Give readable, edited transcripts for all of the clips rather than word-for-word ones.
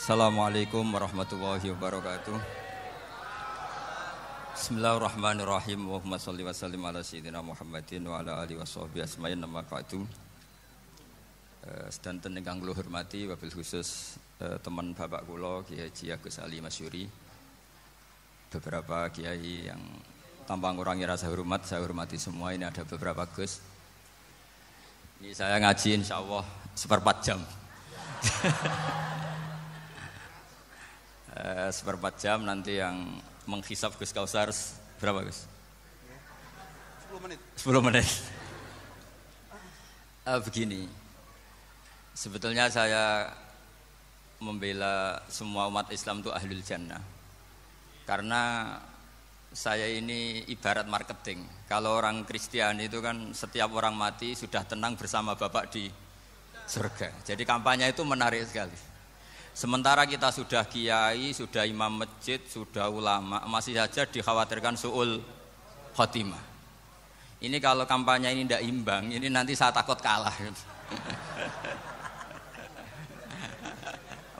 Assalamualaikum warahmatullahi wabarakatuh. Bismillahirrahmanirrahim. Allahumma sholli wa sallim ala sayyidina Muhammadin wa ala alihi washabihi asma'in nama ba'du. Sedanten ingkang kula hormati wabil khusus teman bapak kula Kiai Haji Agus Ali Masyuri. Beberapa kiai yang tanpa ngurangi rasa hormat, saya hormati semua. Ini ada beberapa Gus. Ini saya ngaji insyaallah seperempat jam. Seperempat jam nanti yang menghisap Gus Kausar berapa Gus? 10 menit. 10 menit. Begini, sebetulnya saya membela semua umat Islam itu ahlul jannah. Karena saya ini ibarat marketing. Kalau orang Kristiani itu kan setiap orang mati sudah tenang bersama Bapak di surga. Jadi kampanye itu menarik sekali. Sementara kita sudah kiai, sudah imam masjid, sudah ulama, masih saja dikhawatirkan su'ul khotimah. Ini kalau kampanye ini tidak imbang, ini nanti saya takut kalah.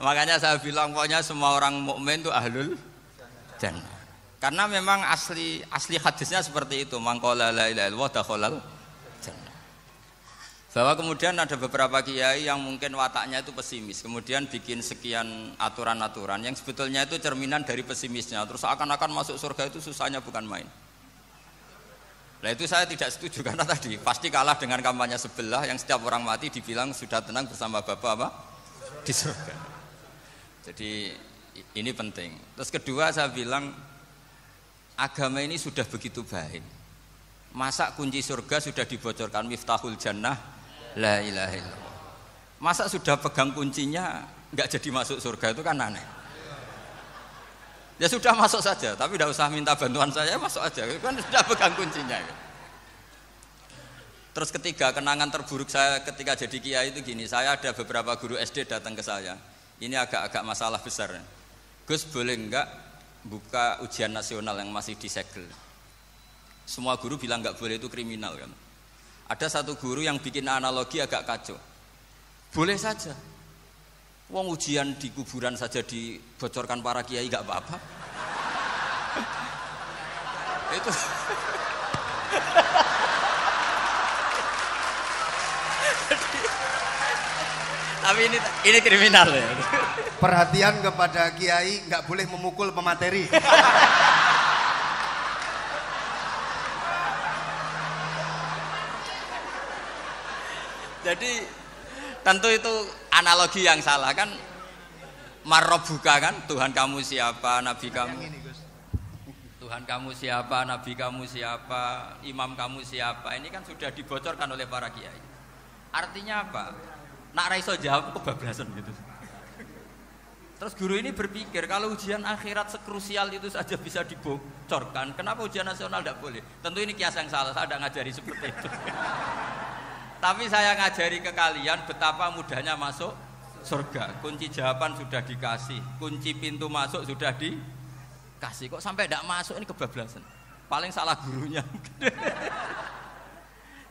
Makanya saya bilang pokoknya semua orang mukmin itu ahlul jannah. Karena memang asli hadisnya seperti itu, man qala la ilaha illallah dakhalal jannah. Bahwa kemudian ada beberapa kiai yang mungkin wataknya itu pesimis, kemudian bikin sekian aturan-aturan yang sebetulnya itu cerminan dari pesimisnya, terus akan-akan masuk surga itu susahnya bukan main. Nah itu saya tidak setuju karena tadi pasti kalah dengan kampanye sebelah yang setiap orang mati dibilang sudah tenang bersama Bapak apa? Di surga. Jadi ini penting. Terus kedua saya bilang agama ini sudah begitu baik. Masa kunci surga sudah dibocorkan miftahul jannah la ilaha illallah. Masa sudah pegang kuncinya enggak jadi masuk surga, itu kan aneh. Ya sudah masuk saja, tapi tidak usah minta bantuan saya, masuk aja. Kan sudah pegang kuncinya. Terus ketiga, kenangan terburuk saya ketika jadi kiai itu gini, saya ada beberapa guru SD datang ke saya. Ini agak-agak masalah besar. Gus boleh enggak buka ujian nasional yang masih disegel? Semua guru bilang enggak boleh, itu kriminal kan. Ada satu guru yang bikin analogi agak kacau. Boleh saja. Wong ujian di kuburan saja dibocorkan para kiai enggak apa-apa. Itu tapi ini kriminal ya. Perhatian kepada kiai, nggak boleh memukul pemateri. Jadi tentu itu analogi yang salah kan. Marrobuka kan, Tuhan kamu siapa, Nabi kamu. Tuhan kamu siapa, Nabi kamu siapa, imam kamu siapa. Ini kan sudah dibocorkan oleh para kiai. Artinya apa? Nak raiso jawab kebablasan gitu. Terus guru ini berpikir kalau ujian akhirat sekrusial itu saja bisa dibocorkan, kenapa ujian nasional tidak boleh? Tentu ini kias yang salah, saya tidak ngajari seperti itu. Tapi saya ngajari ke kalian betapa mudahnya masuk surga. Kunci jawaban sudah dikasih, kunci pintu masuk sudah dikasih. Kok sampai tidak masuk, ini kebablasan. Paling salah gurunya.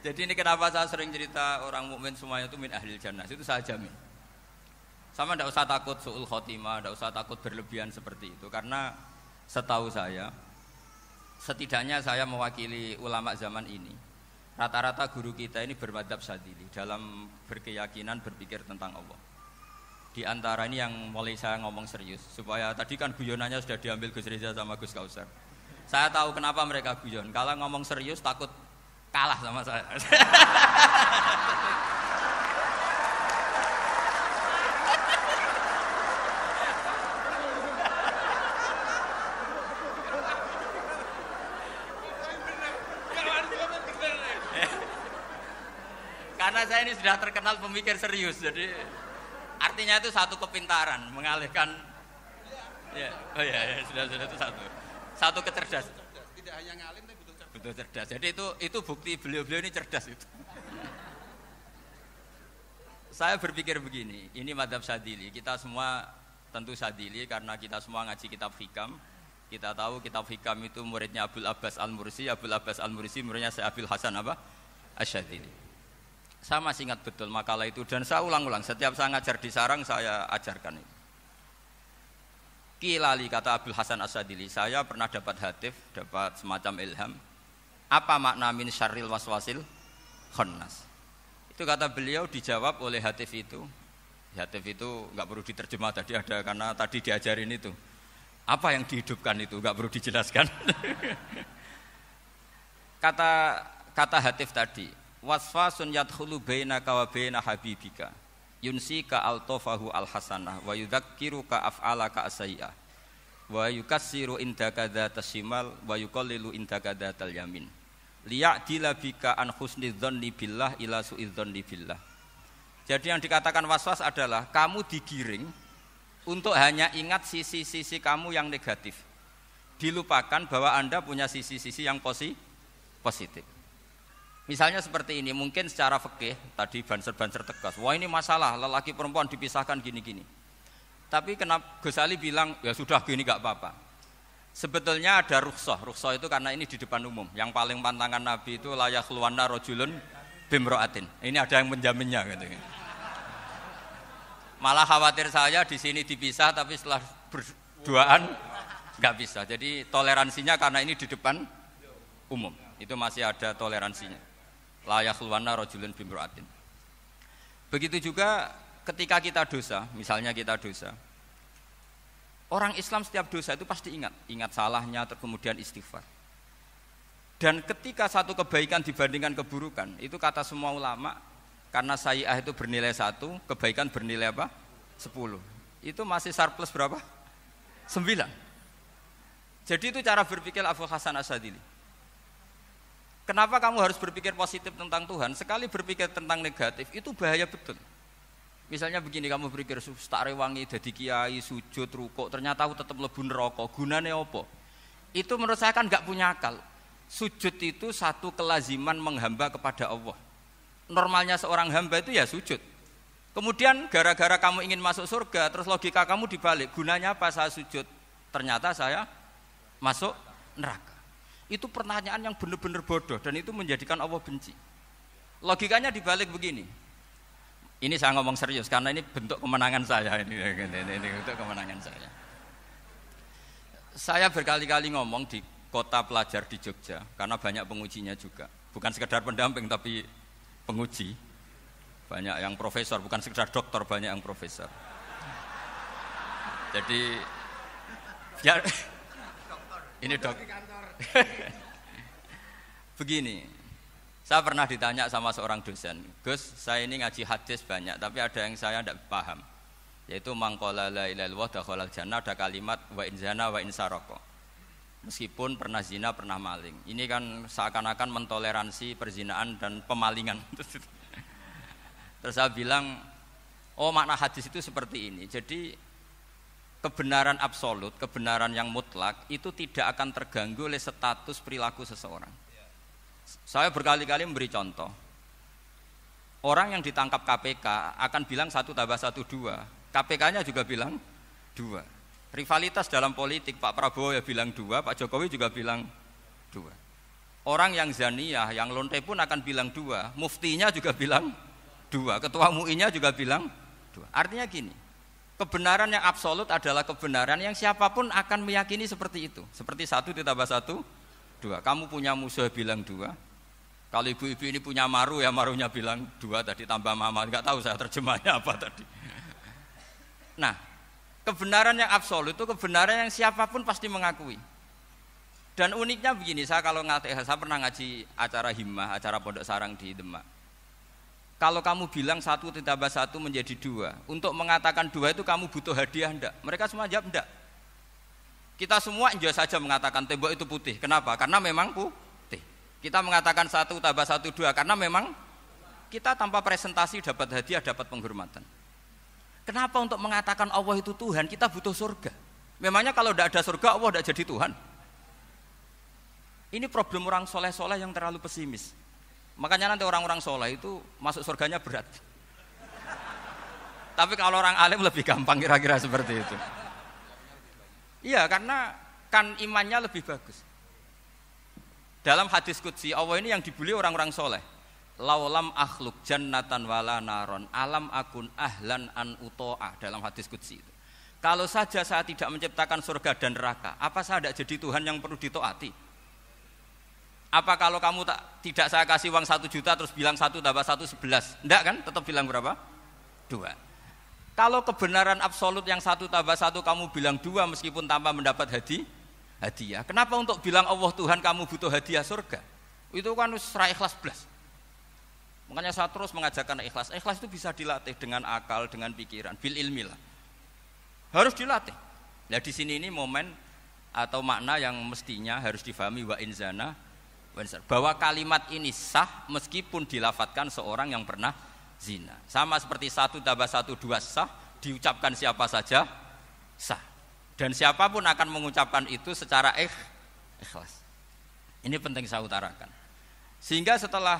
Jadi ini kenapa saya sering cerita orang mukmin semuanya itu min ahlil jannah, itu saya jamin. Sama tidak usah takut su'ul khotimah, tidak usah takut berlebihan seperti itu. Karena setahu saya, setidaknya saya mewakili ulama zaman ini. Rata-rata guru kita ini bermadzhab Syadzili dalam berkeyakinan berpikir tentang Allah. Di antara ini yang mulai saya ngomong serius, supaya tadi kan guyonannya sudah diambil Gus Reza sama Gus Kausar. Saya tahu kenapa mereka guyon. Kalau ngomong serius takut kalah sama saya. Karena saya ini sudah terkenal pemikir serius, jadi artinya itu satu kepintaran mengalihkan. Ya, oh ya, sudah itu satu kecerdasan. Tidak hanya ngalim tapi butuh cerdas. Jadi itu bukti beliau-beliau ini cerdas itu. Saya berpikir begini, ini madzhab Syadzili. Kita semua tentu Syadzili karena kita semua ngaji kitab Hikam. Kita tahu kitab Hikam itu muridnya Abul Abbas Al-Mursi. Abul Abbas Al-Mursi muridnya Syekh Abil Hasan apa? Asy-Syadzili. Saya masih ingat betul makalah itu dan saya ulang-ulang. Setiap saya ngajar di sarang saya ajarkan itu. Kilali kata Abdul Hasan Asyadili, saya pernah dapat hatif, dapat semacam ilham. Apa makna min syarril waswasil khannas? Itu kata beliau dijawab oleh hatif itu. Hatif itu enggak perlu diterjemah tadi ada karena tadi diajarin itu. Apa yang dihidupkan itu enggak perlu dijelaskan. Kata hatif tadi, waswasun yadkhulu bainaka wa baina habibika. Yunsika altofahu alhasanah wa yudzakiruka af'alaka asyi'ah wa yukassiru indaka dzatas shimal wa yuqallilu indaka dzatal yamin liya'dila bika an husni dzanni billah ila su'i dzanni billah. Jadi yang dikatakan waswas adalah kamu digiring untuk hanya ingat sisi-sisi kamu yang negatif, dilupakan bahwa Anda punya sisi-sisi yang positif. Misalnya seperti ini, mungkin secara fikih tadi banser-banser tegas, wah ini masalah lelaki perempuan dipisahkan gini-gini. Tapi kenapa Gus Ali bilang ya sudah gini gak apa-apa. Sebetulnya ada rukhsah itu karena ini di depan umum. Yang paling pantangan Nabi itu la yakhluwanna rajulun bimra'atin. Ini ada yang menjaminnya gitu. Malah khawatir saya di sini dipisah tapi setelah berduaan nggak bisa. Jadi toleransinya karena ini di depan umum. Itu masih ada toleransinya. La yakhluwanna rajulun bimra'atin. Begitu juga ketika kita dosa, misalnya kita dosa. Orang Islam setiap dosa itu pasti ingat salahnya, kemudian istighfar. Dan ketika satu kebaikan dibandingkan keburukan, itu kata semua ulama, karena sayyi'ah itu bernilai 1, kebaikan bernilai apa? 10. Itu masih surplus berapa? 9. Jadi itu cara berpikir Abdul Hasan Asyadili. Kenapa kamu harus berpikir positif tentang Tuhan? Sekali berpikir tentang negatif, itu bahaya betul. Misalnya begini, kamu berpikir tak rewangi jadi kiai, sujud, rukuk, ternyata aku tetap mlebu neraka. Gunane apa? Itu menurut saya kan enggak punya akal. Sujud itu satu kelaziman menghamba kepada Allah. Normalnya seorang hamba itu ya sujud. Kemudian gara-gara kamu ingin masuk surga, terus logika kamu dibalik. Gunanya apa saya sujud? Ternyata saya masuk neraka. Itu pertanyaan yang benar-benar bodoh dan itu menjadikan Allah benci. Logikanya dibalik begini. Ini saya ngomong serius karena ini bentuk kemenangan saya ini bentuk kemenangan saya. Saya berkali-kali ngomong di kota pelajar di Jogja karena banyak pengujinya juga. Bukan sekedar pendamping tapi penguji. Banyak yang profesor, bukan sekedar doktor, banyak yang profesor. Jadi ya ini dok. Begini, saya pernah ditanya sama seorang dosen, Gus, saya ini ngaji hadis banyak, tapi ada yang saya tidak paham, yaitu mangqala la ilaha illallah dakhalal jannah, ada kalimat wa in zana wa in saraka. Meskipun pernah zina, pernah maling. Ini kan seakan-akan mentoleransi perzinaan dan pemalingan. Terus saya bilang, oh makna hadis itu seperti ini. Jadi kebenaran absolut, kebenaran yang mutlak itu tidak akan terganggu oleh status perilaku seseorang. Saya berkali-kali memberi contoh. Orang yang ditangkap KPK akan bilang 1 tambah 1 2. KPK-nya juga bilang 2. Rivalitas dalam politik, Pak Prabowo ya bilang 2, Pak Jokowi juga bilang 2. Orang yang zaniyah, yang lonte pun akan bilang 2. Muftinya juga bilang 2. Ketua MUI-nya juga bilang 2. Artinya gini. Kebenaran yang absolut adalah kebenaran yang siapapun akan meyakini seperti itu. Seperti 1 ditambah 1, 2. Kamu punya musuh bilang 2. Kalau ibu-ibu ini punya maru ya marunya bilang 2 tadi tambah mama. Enggak tahu saya terjemahnya apa tadi. Nah, kebenaran yang absolut itu kebenaran yang siapapun pasti mengakui. Dan uniknya begini, saya pernah ngaji acara himmah, acara pondok sarang di Demak. Kalau kamu bilang 1 ditambah 1 menjadi 2, untuk mengatakan 2 itu kamu butuh hadiah enggak? Mereka semua jawab enggak. Kita semua enjoy saja mengatakan tembok itu putih. Kenapa? Karena memang putih. Kita mengatakan 1 tambah 1 2 karena memang kita tanpa presentasi dapat hadiah, dapat penghormatan. Kenapa untuk mengatakan Allah itu Tuhan kita butuh surga? Memangnya kalau tidak ada surga Allah tidak jadi Tuhan? Ini problem orang soleh-soleh yang terlalu pesimis. Makanya nanti orang-orang soleh itu masuk surganya berat. Tapi kalau orang alim lebih gampang kira-kira seperti itu. Iya, karena kan imannya lebih bagus. Dalam hadis qudsi Allah ini yang dibuli orang-orang soleh. Laulam akhluk jannatan wala naron alam akun ahlan an uto'ah dalam hadis qudsi itu. Kalau saja saya tidak menciptakan surga dan neraka, apa saya tidak jadi Tuhan yang perlu ditaati? Apa kalau kamu tidak saya kasih uang 1 juta terus bilang 1 tambah 1 11? Enggak kan? Tetap bilang berapa? 2. Kalau kebenaran absolut yang 1 tambah 1 kamu bilang 2 meskipun tanpa mendapat hadiah. Kenapa untuk bilang Allah Tuhan kamu butuh hadiah surga? Itu kan ra ikhlas blas. Makanya saya terus mengajarkan ikhlas. Ikhlas itu bisa dilatih dengan akal, dengan pikiran, bil ilmi lah. Harus dilatih. Nah di sini ini momen atau makna yang mestinya harus difahami wa inzana bahwa kalimat ini sah meskipun dilafatkan seorang yang pernah zina. Sama seperti 1 tambah 1 2 sah, diucapkan siapa saja sah. Dan siapapun akan mengucapkan itu secara ikhlas. Ini penting saya utarakan. Sehingga setelah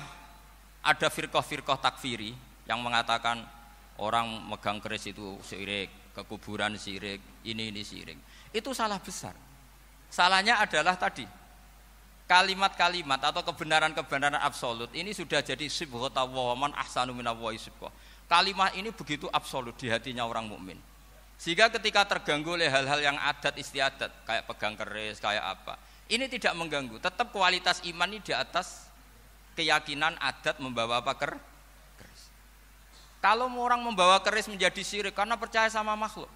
ada firqah-firqah takfiri yang mengatakan orang megang keris itu syirik, ke kuburan syirik, ini syirik. Itu salah besar. Salahnya adalah tadi kalimat-kalimat atau kebenaran-kebenaran absolut ini sudah jadi sibghata wa man ahsanu minallahi sibghah. Kalimat ini begitu absolut di hatinya orang mukmin. Sehingga ketika terganggu oleh hal-hal yang adat istiadat kayak pegang keris, kayak apa, ini tidak mengganggu. Tetap kualitas iman ini di atas keyakinan adat membawa apa keris. Kalau orang membawa keris menjadi syirik karena percaya sama makhluk.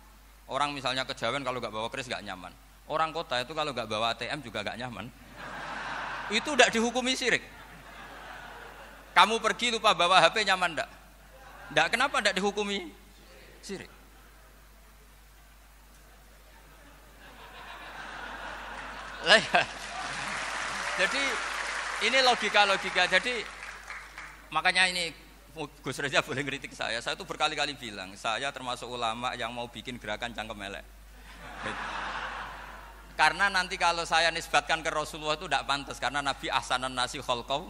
Orang misalnya kejawen kalau nggak bawa keris nggak nyaman. Orang kota itu kalau nggak bawa ATM juga nggak nyaman. Itu tidak dihukumi syirik. Kamu pergi lupa bawa HP nyaman enggak? Enggak, kenapa enggak dihukumi syirik? Jadi ini logika. Jadi makanya ini Gus Reza boleh ngeritik saya itu berkali-kali bilang saya termasuk ulama yang mau bikin gerakan cangkem elek. Karena nanti kalau saya nisbatkan ke Rasulullah itu tidak pantas karena Nabi ahsanan nasi khalqau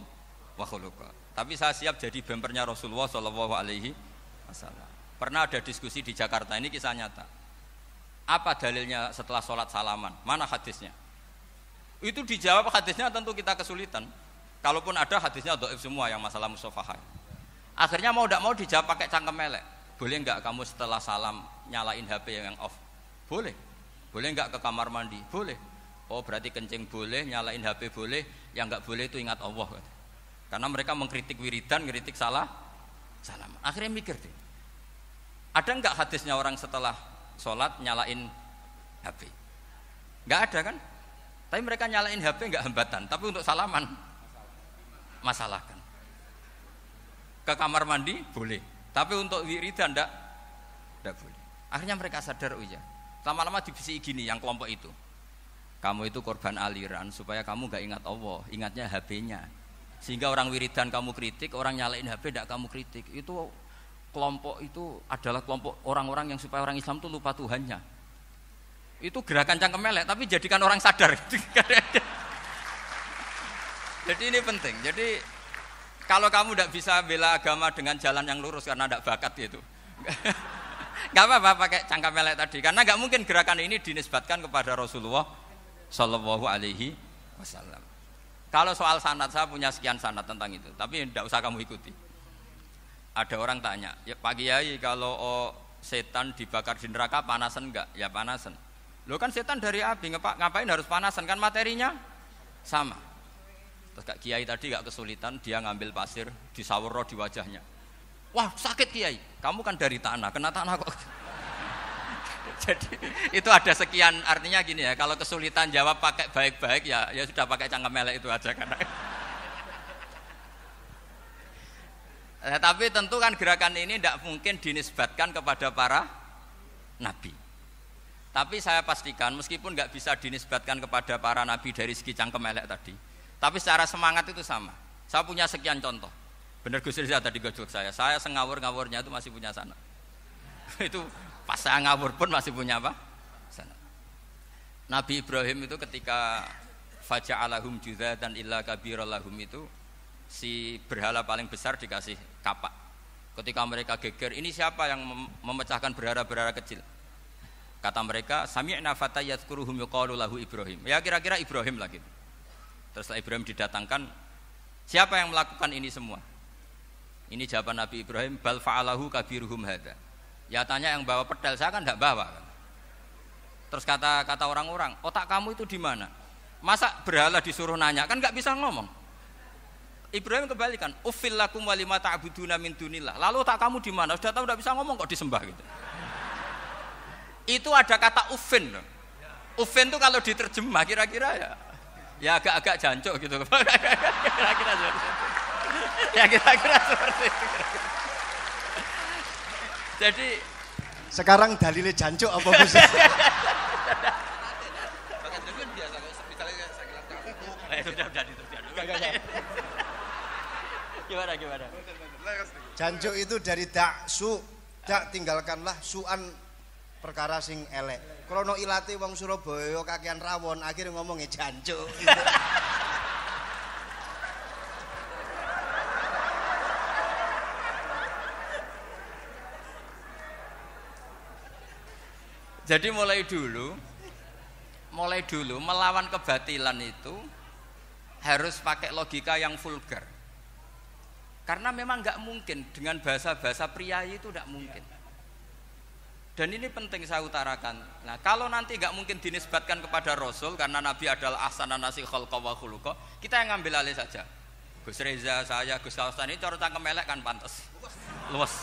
wa khuluqa. Tapi saya siap jadi bempernya Rasulullah sallallahu alaihi wasallam. Pernah ada diskusi di Jakarta, ini kisah nyata. Apa dalilnya setelah sholat salaman? Mana hadisnya? Itu dijawab hadisnya tentu kita kesulitan. Kalaupun ada hadisnya dhaif semua yang masalah musafahah. Akhirnya mau tidak mau dijawab pakai cangkem elek. Boleh enggak kamu setelah salam nyalain HP yang off? Boleh. Boleh enggak ke kamar mandi? Boleh. Oh berarti kencing boleh, nyalain HP boleh, yang enggak boleh itu ingat Allah. Karena mereka mengkritik wiridan, ngeritik salam. Akhirnya mikir deh. Ada enggak hadisnya orang setelah sholat nyalain HP? Enggak ada kan? Tapi mereka nyalain HP enggak hambatan, tapi untuk salaman masalahkan. Ke kamar mandi boleh, tapi untuk wiridan enggak boleh. Akhirnya mereka sadar, oh iya. Lama-lama dibisi gini yang kelompok itu. Kamu itu korban aliran supaya kamu enggak ingat Allah, ingatnya HP-nya. Sehingga orang wiridan kamu kritik, orang nyalain HP enggak kamu kritik. Itu kelompok itu adalah kelompok orang-orang yang supaya orang Islam itu lupa Tuhannya. Itu gerakan cangkem elek, tapi jadikan orang sadar. Jadi ini penting. Jadi kalau kamu tidak bisa bela agama dengan jalan yang lurus karena tidak bakat gitu, nggak apa-apa pakai cangkem elek tadi. Karena nggak mungkin gerakan ini dinisbatkan kepada Rasulullah Shallallahu Alaihi Wasallam. Kalau soal sanad, saya punya sekian sanad tentang itu, tapi tidak usah kamu ikuti. Ada orang tanya, ya Pak Kiai kalau setan dibakar di neraka panasan enggak? Ya panasan. Lo kan setan dari api, ngapain harus panasan? Kan materinya sama. Terus Kak Kiai tadi gak kesulitan, dia ngambil pasir, disawero di wajahnya. Wah sakit Kiai, kamu kan dari tanah, kena tanah kok. Jadi itu ada sekian, artinya gini ya, kalau kesulitan jawab pakai baik-baik ya sudah pakai cangkem elek itu aja kan. Tapi tentu kan gerakan ini tidak mungkin dinisbatkan kepada para nabi. Tapi saya pastikan meskipun nggak bisa dinisbatkan kepada para nabi dari segi cangkem elek tadi, tapi secara semangat itu sama. Saya punya sekian contoh. Benar Gus Riza tadi gojok saya sengawur-ngawurnya itu masih punya sana. Itu pas saya ngawur pun masih punya apa? Sana. Nabi Ibrahim itu ketika faja'alahum juzatan illa kabirallahum itu si berhala paling besar dikasih kapak. Ketika mereka geger, ini siapa yang memecahkan berhala-berhala kecil? Kata mereka, sami'na fata yadhkuruhum yuqalu lahu Ibrahim. Ya kira-kira Ibrahim lagi. Terus Ibrahim didatangkan, siapa yang melakukan ini semua? Ini jawaban Nabi Ibrahim, bal fa'alahu kabiruhum hadza. Ya tanya yang bawa pedal, saya kan tidak bawa. Terus kata orang-orang, otak kamu itu di mana? Masa berhala disuruh nanya, kan nggak bisa ngomong. Ibrahim kembalikan, uffil lakum wa lima ta'buduna min dunillah. Lalu otak kamu di mana? Sudah tahu nggak bisa ngomong kok disembah gitu. Itu ada kata uffin. Uffin itu kalau diterjemah kira-kira ya agak-agak jancuk gitu. Kira-kira seperti itu. Ya kira-kira seperti itu. Jadi sekarang dalilnya jancuk apa Gus? Gimana? Jancuk itu dari daksu, dak tinggalkanlah suan perkara sing elek. Krono ilate wong Surabaya kakean rawon, akhirnya ngomongnya jancuk. Jadi mulai dulu melawan kebatilan itu harus pakai logika yang vulgar. Karena memang nggak mungkin dengan bahasa-bahasa priayi itu nggak mungkin. Dan ini penting saya utarakan. Nah, kalau nanti nggak mungkin dinisbatkan kepada Rasul karena Nabi adalah ahsanan nasi khalqa wa khuluqa, kita yang ngambil alih saja. Gus Reza, saya, Gus Kaustan ini cara cangkem elek kan pantas. Luas.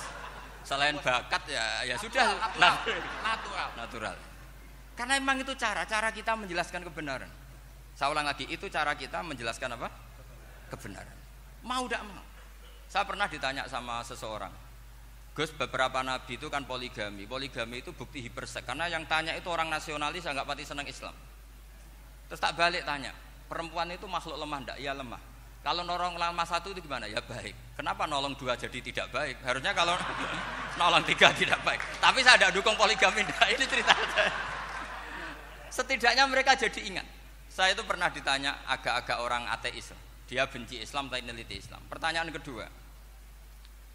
Selain bakat ya sudah natural. Karena memang itu cara kita menjelaskan kebenaran. Saya ulang lagi, itu cara kita menjelaskan apa? Kebenaran. Mau tidak mau. Saya pernah ditanya sama seseorang, Gus, beberapa nabi itu kan poligami itu bukti hipersek. Karena yang tanya itu orang nasionalis yang nggak pati senang Islam. Terus tak balik tanya, perempuan itu makhluk lemah enggak? Ya lemah. Kalau nolong lama satu itu gimana? Ya baik. Kenapa nolong dua jadi tidak baik? Harusnya kalau nolong tiga tidak baik. Tapi saya tidak dukung poligami. Nah, ini cerita saya. Setidaknya mereka jadi ingat. Saya itu pernah ditanya agak-agak orang ateis. Dia benci Islam tapi neliti Islam. Pertanyaan kedua,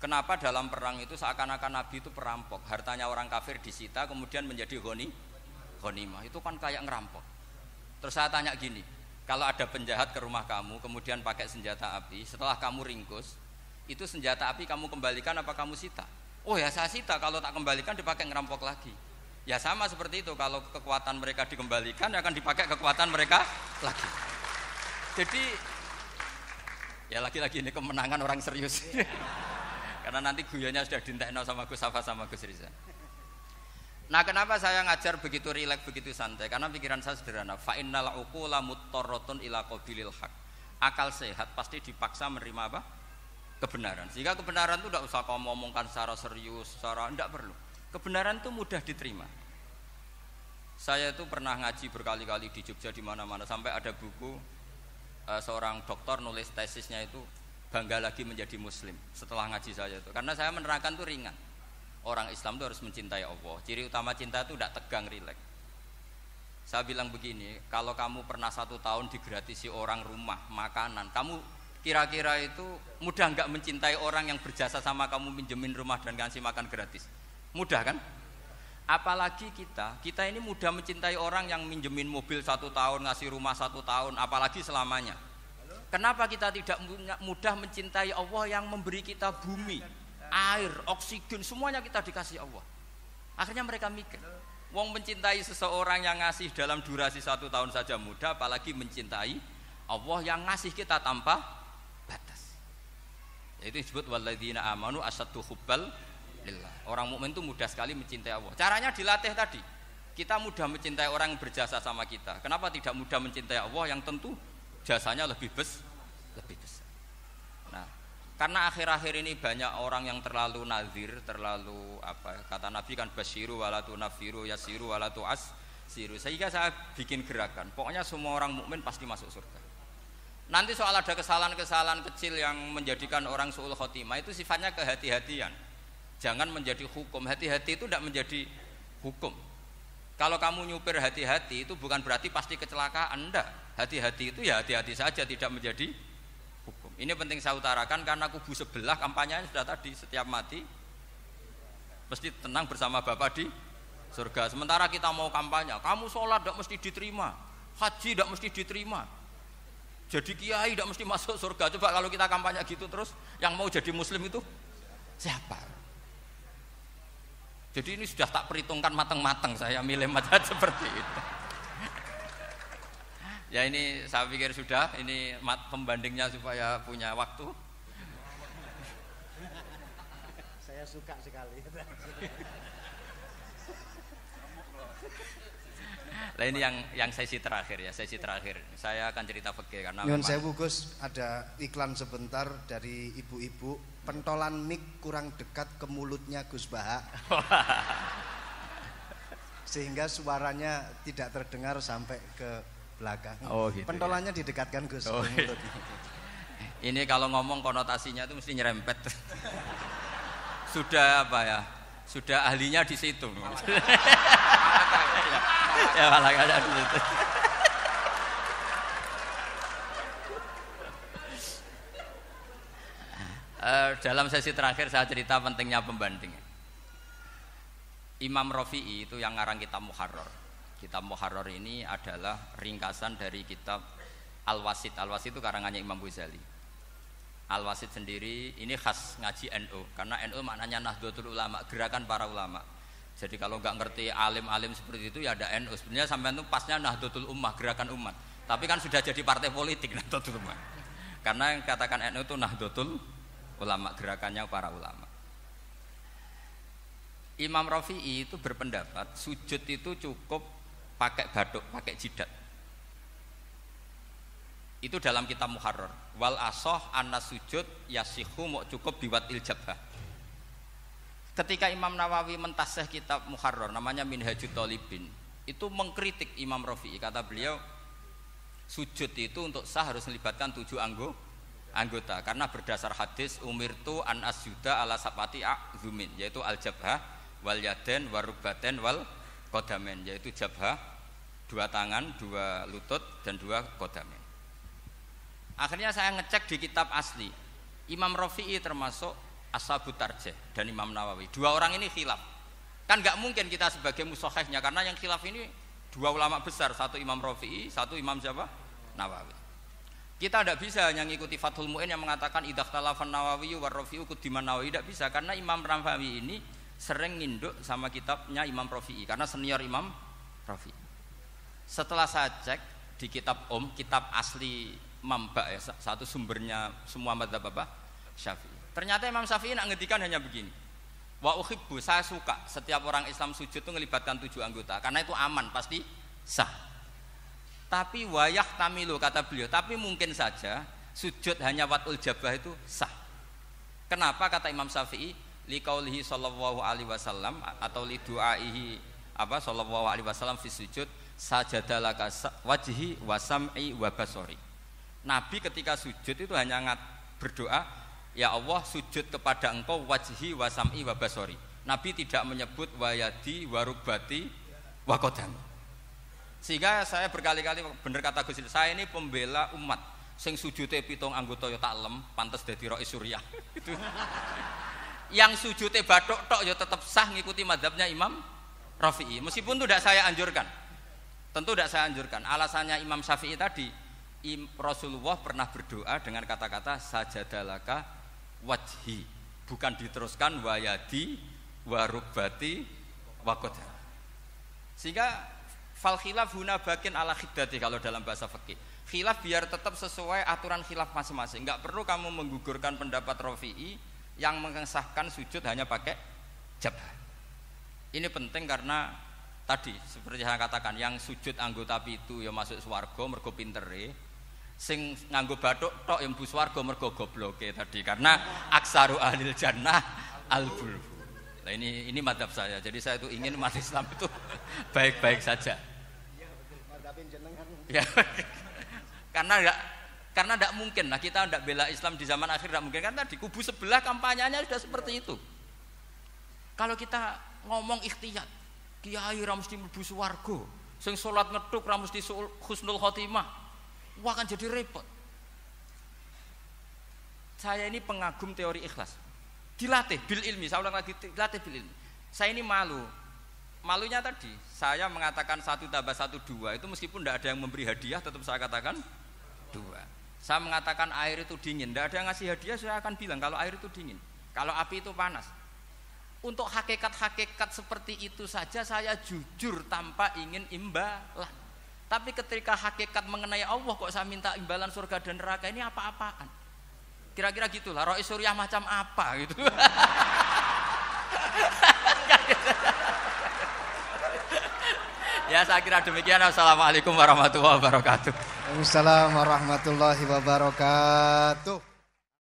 kenapa dalam perang itu seakan-akan Nabi itu perampok? Hartanya orang kafir disita kemudian menjadi ghanimah. Itu kan kayak ngerampok. Terus saya tanya gini, kalau ada penjahat ke rumah kamu kemudian pakai senjata api, setelah kamu ringkus, itu senjata api kamu kembalikan apa kamu sita? Oh ya saya sita, kalau tak kembalikan dipakai ngerampok lagi. Ya sama seperti itu, kalau kekuatan mereka dikembalikan akan dipakai kekuatan mereka lagi. Jadi ya lagi-lagi ini kemenangan orang serius. Karena nanti guyonnya sudah dintekno sama Gus Safa sama Gus Riza. Nah, kenapa saya ngajar begitu rileks, begitu santai? Karena pikiran saya sederhana. Fa innal uqula muttarratun ila qabilil haq. Akal sehat pasti dipaksa menerima apa? Kebenaran. Sehingga kebenaran itu tidak usah kau ngomongkan secara serius, tidak perlu. Kebenaran itu mudah diterima. Saya itu pernah ngaji berkali-kali di Jogja di mana-mana sampai ada buku seorang dokter nulis tesisnya itu bangga lagi menjadi muslim setelah ngaji saya itu. Karena saya menerangkan itu ringan. Orang Islam itu harus mencintai Allah. Ciri utama cinta itu tidak tegang, rileks. Saya bilang begini, kalau kamu pernah 1 tahun digratisi orang rumah, makanan, kamu kira-kira itu mudah nggak mencintai orang yang berjasa sama kamu pinjemin rumah dan ngasih makan gratis? Mudah kan? Apalagi kita ini mudah mencintai orang yang minjemin mobil 1 tahun, ngasih rumah 1 tahun, apalagi selamanya. Kenapa kita tidak mudah mencintai Allah yang memberi kita bumi, air, oksigen, semuanya kita dikasih Allah? Akhirnya mereka mikir, wong mencintai seseorang yang ngasih dalam durasi 1 tahun saja mudah, apalagi mencintai Allah yang ngasih kita tanpa batas. Itu disebut walladzina amanu asaddu hubbal lillah. Orang mukmin itu mudah sekali mencintai Allah. Caranya dilatih tadi. Kita mudah mencintai orang yang berjasa sama kita. Kenapa tidak mudah mencintai Allah yang tentu jasanya lebih besar? Nah, karena akhir-akhir ini banyak orang yang terlalu nazir, terlalu kata Nabi kan basyiru wala tunafiru yasiru wala tu'assiru. Sehingga saya bikin gerakan. Pokoknya semua orang mukmin pasti masuk surga. Nanti soal ada kesalahan-kesalahan kecil yang menjadikan orang su'ul khotimah itu sifatnya kehati-hatian. Jangan menjadi hukum. Hati-hati itu tidak menjadi hukum. Kalau kamu nyupir hati-hati itu bukan berarti pasti kecelakaan. Enggak. Hati-hati itu ya hati-hati saja, tidak menjadi hukum. Ini penting saya utarakan karena kubu sebelah kampanyenya sudah tadi, setiap mati mesti tenang bersama Bapak di surga. Sementara kita mau kampanye, kamu sholat tidak mesti diterima, haji tidak mesti diterima, jadi kiai tidak mesti masuk surga. Coba kalau kita kampanye gitu terus, yang mau jadi muslim itu siapa? Jadi ini sudah tak perhitungkan matang-matang saya milih mazhab seperti itu. Ya ini saya pikir sudah, ini pembandingnya supaya punya waktu. Saya suka sekali. Nah ini yang sesi terakhir ya, sesi terakhir. Saya akan cerita fikih karena Nyun sewu Gus, ada iklan sebentar dari ibu-ibu, pentolan mic kurang dekat ke mulutnya Gus Baha. Sehingga suaranya tidak terdengar sampai ke belakang. Oh gitu. Pentolannya didekatkan Gus ke mulut. Ini kalau ngomong konotasinya itu mesti nyerempet. Sudah apa ya? Sudah ahlinya di situ. Ya malah ada di situ. Dalam sesi terakhir saya cerita pentingnya pembanding. Imam Rafi'i itu yang ngarang kitab Muharrar. Kitab Muharrar ini adalah ringkasan dari kitab Al-Wasit. Al-Wasit itu karangannya Imam Ghazali. Al-Wasit sendiri ini khas ngaji NU karena NU maknanya Nahdlatul Ulama, gerakan para ulama. Jadi kalau nggak ngerti alim-alim seperti itu ya ada NU. Sebenarnya sampai itu pasnya Nahdlatul Ummah, gerakan umat. Tapi kan sudah jadi partai politik Nahdlatul Ummah. Karena yang katakan NU itu Nahdlatul Ulama, gerakannya para ulama. Imam Rafi'i itu berpendapat sujud itu cukup pakai batuk, pakai jidat. Itu dalam kitab Muharrar. Wal asoh anna sujud yasihu mau cukup biwatil jabhah. Ketika Imam Nawawi mentasih kitab Muharrar namanya Minhajut Thalibin, itu mengkritik Imam Rafi'i. Kata beliau sujud itu untuk sah harus melibatkan 7 anggota karena berdasar hadis umirtu an asjuda ala sabati a'zumin, yaitu al jabhah wal yaden warubaten wal qadamen, yaitu jabhah 2 tangan, 2 lutut dan 2 qadamen. Akhirnya saya ngecek di kitab asli Imam Rafi'i termasuk Ashabut Tarjih dan Imam Nawawi. 2 orang ini khilaf. Kan nggak mungkin kita sebagai mushahihnya karena yang khilaf ini 2 ulama besar, satu Imam Rafi'i, satu Imam siapa? Nawawi. Kita tidak bisa hanya ngikuti Fathul Mu'in yang mengatakan idza khtalafan Nawawi war Rafi'u qudiman Nawawi, tidak bisa karena Imam Nawawi ini sering nginduk sama kitabnya Imam Rafi'i karena senior Imam Rafi'i. Setelah saya cek di kitab kitab asli Mamba ya, satu sumbernya semua madzhab apa? Syafi'i. Ternyata Imam Syafi'i nak ngedikan hanya begini. Wa uhibbu, saya suka setiap orang Islam sujud itu melibatkan 7 anggota karena itu aman, pasti sah. Tapi wayah tamilu kata beliau, tapi mungkin saja sujud hanya watul jabah itu sah. Kenapa kata Imam Syafi'i? Liqaulihi sallallahu alaihi wasallam atau li du'aihi apa sallallahu alaihi wasallam fi sujud sajadalaka wajhi wa sam'i wa basari. Nabi ketika sujud itu hanya berdoa, ya Allah sujud kepada engkau wajhi wa sam'i wa basari. Nabi tidak menyebut wayadi wa rukbati wa qadami. Sehingga saya berkali-kali bener kata Gus, saya ini pembela umat sing sujude 7 anggota ya tak lem pantes dadi Rais Suriah. Itu. Yang sujude bathuk tok ya tetap sah ngikuti mazhabnya Imam Rafi'i. Meskipun itu tidak saya anjurkan. Tentu tidak saya anjurkan. Alasannya Imam Syafi'i tadi, Rasulullah pernah berdoa dengan kata-kata sajadalaka wajhi, bukan diteruskan wayadi warubati wakoda. Sehingga fal khilaf huna bakin ala khiddati kalau dalam bahasa fikih. Khilaf biar tetap sesuai aturan khilaf masing-masing. Enggak perlu kamu menggugurkan pendapat Rafi'i yang mengesahkan sujud hanya pakai jabah. Ini penting karena tadi seperti saya katakan, yang sujud anggota pitu ya masuk swarga mergo pintere, sing nganggo bathuk tok yang mlebu swarga mergo gobloke tadi, karena aksaru ahlil jannah al-bulbu. Nah ini madhab saya. Jadi saya itu ingin umat Islam itu baik-baik saja. Iya betul, madhabin jenengan. Ya. Karena tidak mungkin lah kita tidak bela Islam di zaman akhir, tidak mungkin kan tadi kubu sebelah kampanyenya sudah seperti itu. Kalau kita ngomong ikhtiyat, kiai ra mesti mlebu swarga, sing salat ngethuk ra mesti husnul khotimah, wah kan jadi repot. Saya ini pengagum teori ikhlas, dilatih bil ilmi, saya ulang lagi dilatih bil ilmi. Saya ini malunya tadi saya mengatakan 1 tambah 1 2 itu meskipun tidak ada yang memberi hadiah tetap saya katakan 2. Saya mengatakan air itu dingin, tidak ada yang ngasih hadiah, saya akan bilang kalau air itu dingin, kalau api itu panas. Untuk hakikat-hakikat seperti itu saja saya jujur tanpa ingin imbalan. Tapi ketika hakikat mengenai Allah kok saya minta imbalan surga dan neraka, ini apa-apaan? Kira-kira gitulah, Rois Suriah macam apa gitu. Ya saya kira demikian. Assalamualaikum warahmatullahi wabarakatuh. Waalaikumsalam warahmatullahi wabarakatuh.